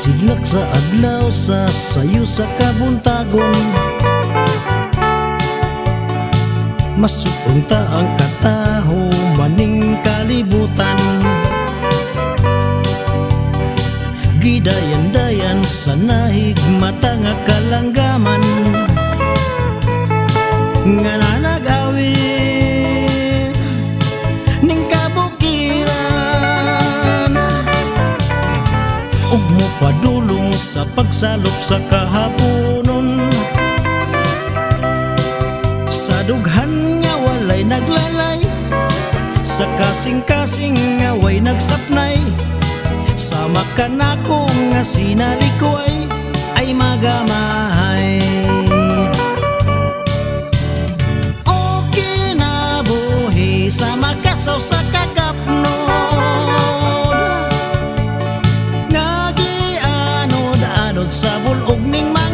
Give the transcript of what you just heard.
Sidlak sa adlaw sa sayo sa kabuntagon, masuunta ang kataho maning kalibutan. Gidayan-dayan sa nahig mata nga kalanggaman, nga nanag-awit ning kabukiran. Ug mo padulong sa pagsalop sa kahaponon, sa dughan nga walay naglalay, sa kasing-kasing nga way nagsapnay. Sama ka na ko nga sinalikoy ay magamahay. O kinabuhi sa makasaw sa kakapnod, nga gianod-anod sa bulog ning mga